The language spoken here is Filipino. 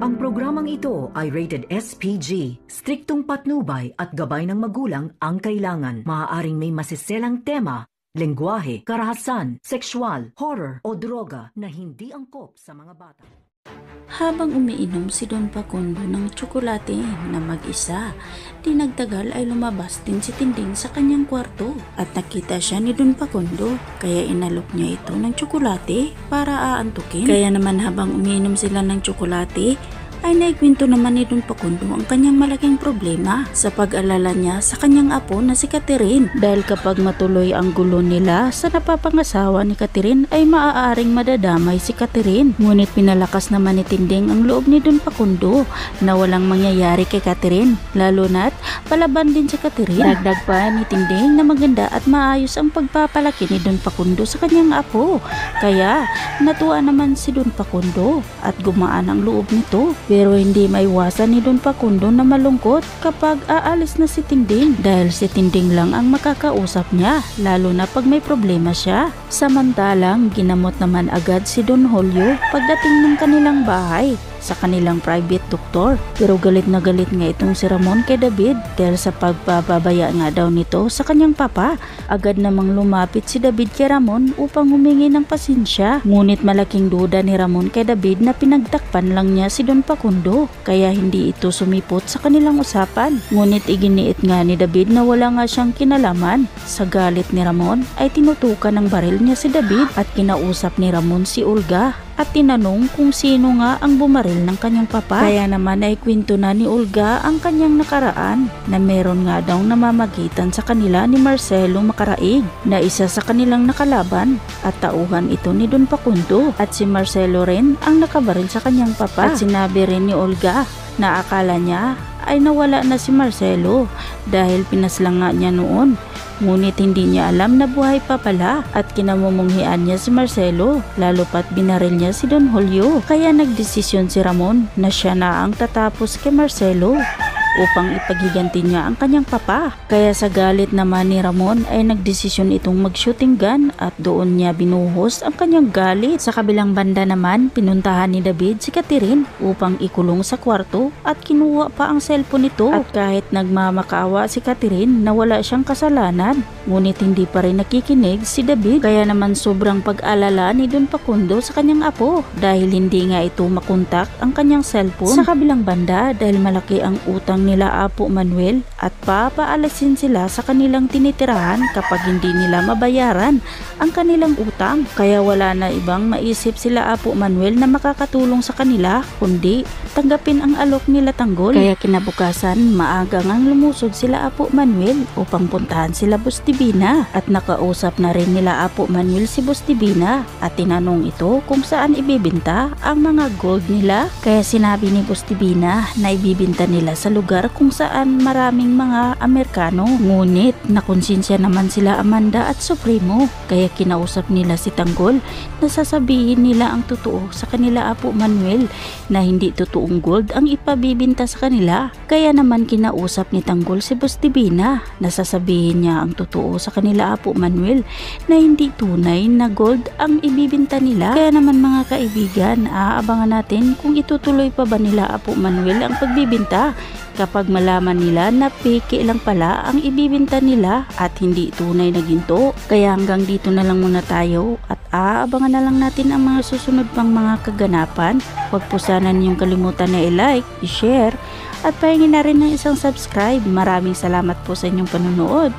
Ang programang ito ay rated SPG. Striktong patnubay at gabay ng magulang ang kailangan. Maaaring may masiselang tema, lengguwahe, karahasan, sexual, horror o droga na hindi angkop sa mga bata. Habang umiinom si Don Facundo ng tsokolate na mag-isa, di nagtagal ay lumabas din si Tinding sa kanyang kwarto at nakita siya ni Don Facundo, kaya inalok niya ito ng tsokolate para aantukin. Kaya naman habang umiinom sila ng tsokolate, ay naikwento naman ni Don Facundo ang kanyang malaking problema sa pag-alala niya sa kanyang apo na si Catherine. Dahil kapag matuloy ang gulo nila sa napapangasawa ni Catherine ay maaaring madadamay si Catherine. Ngunit pinalakas naman ni Tinding ang loob ni Don Facundo na walang mangyayari kay Catherine, lalo na't palaban din si Catherine. Dagdag pa ni Tinding na maganda at maayos ang pagpapalaki ni Don Facundo sa kanyang apo. Kaya natuwa naman si Don Facundo at gumaan ang loob nito. Pero hindi maiwasan ni Don Facundo na malungkot kapag aalis na si Tinding dahil si Tinding lang ang makakausap niya, lalo na pag may problema siya. Samantalang ginamot naman agad si Don Julio pagdating ng kanilang bahay sa kanilang private doktor. Pero galit na galit nga itong si Ramon kay David dahil sa pagpapabaya nga daw nito sa kanyang papa. Agad namang lumapit si David kay Ramon upang humingi ng pasensya. Ngunit malaking duda ni Ramon kay David na pinagtakpan lang niya si Don Facundo, kaya hindi ito sumipot sa kanilang usapan. Ngunit iginiit nga ni David na wala nga siyang kinalaman. Sa galit ni Ramon ay tinutukan ng baril niya si David at kinausap ni Ramon si Olga at tinanong kung sino nga ang bumaril ng kanyang papa. Kaya naman ay kwento na ni Olga ang kanyang nakaraan na meron nga daw namamagitan sa kanila ni Marcelo Macaraig na isa sa kanilang nakalaban at tauhan ito ni Don Facundo, at si Marcelo rin ang nakabaril sa kanyang papa. At sinabi rin ni Olga na akala niya ay nawala na si Marcelo dahil pinaslang nga niya noon. Ngunit hindi niya alam na buhay pa pala at kinamumunghian niya si Marcelo, lalo pat binaril niya si Don Julio. Kaya nagdesisyon si Ramon na siya na ang tatapos kay Marcelo upang ipaghiganti niya ang kanyang papa. Kaya sa galit naman ni Ramon ay nagdesisyon itong mag-shooting gun at doon niya binuhos ang kanyang galit. Sa kabilang banda naman, pinuntahan ni David si Catherine upang ikulong sa kwarto at kinuha pa ang cellphone nito. At kahit nagmamakaawa si Catherine na wala siyang kasalanan, ngunit hindi pa rin nakikinig si David. Kaya naman sobrang pag-alala ni Don Facundo sa kanyang apo dahil hindi nga ito makontak ang kanyang cellphone. Sa kabilang banda, dahil malaki ang utang nila Apo Manuel at papaalasin sila sa kanilang tinitirahan kapag hindi nila mabayaran ang kanilang utang. Kaya wala na ibang maisip sila Apo Manuel na makakatulong sa kanila kundi tanggapin ang alok nila tanggol. Kaya kinabukasan maaga ngang lumusog sila Apo Manuel upang puntahan sila Boss Divina at nakausap na rin nila Apo Manuel si Boss Divina at tinanong ito kung saan ibibinta ang mga gold nila. Kaya sinabi ni Boss Divina na ibibinta nila sa lugar kung saan maraming mga Amerikano. Ngunit nakonsensya naman sila Amanda at Supremo, kaya kinausap nila si Tanggol na sasabihin nila ang totoo sa kanila Apo Manuel na hindi totoong gold ang ipabibinta sa kanila. Kaya naman kinausap ni Tanggol si Boss Divina na sasabihin niya ang totoo sa kanila Apo Manuel na hindi tunay na gold ang ibibinta nila. Kaya naman mga kaibigan, aabangan natin kung itutuloy pa ba nila Apo Manuel ang pagbibinta kapag malaman nila na peke lang pala ang ibibinta nila at hindi tunay na ginto. Kaya hanggang dito na lang muna tayo at aabangan na lang natin ang mga susunod pang mga kaganapan. Huwag po sana niyong kalimutan na i-like, i-share at pahingin na rin ng isang subscribe. Maraming salamat po sa inyong panonood.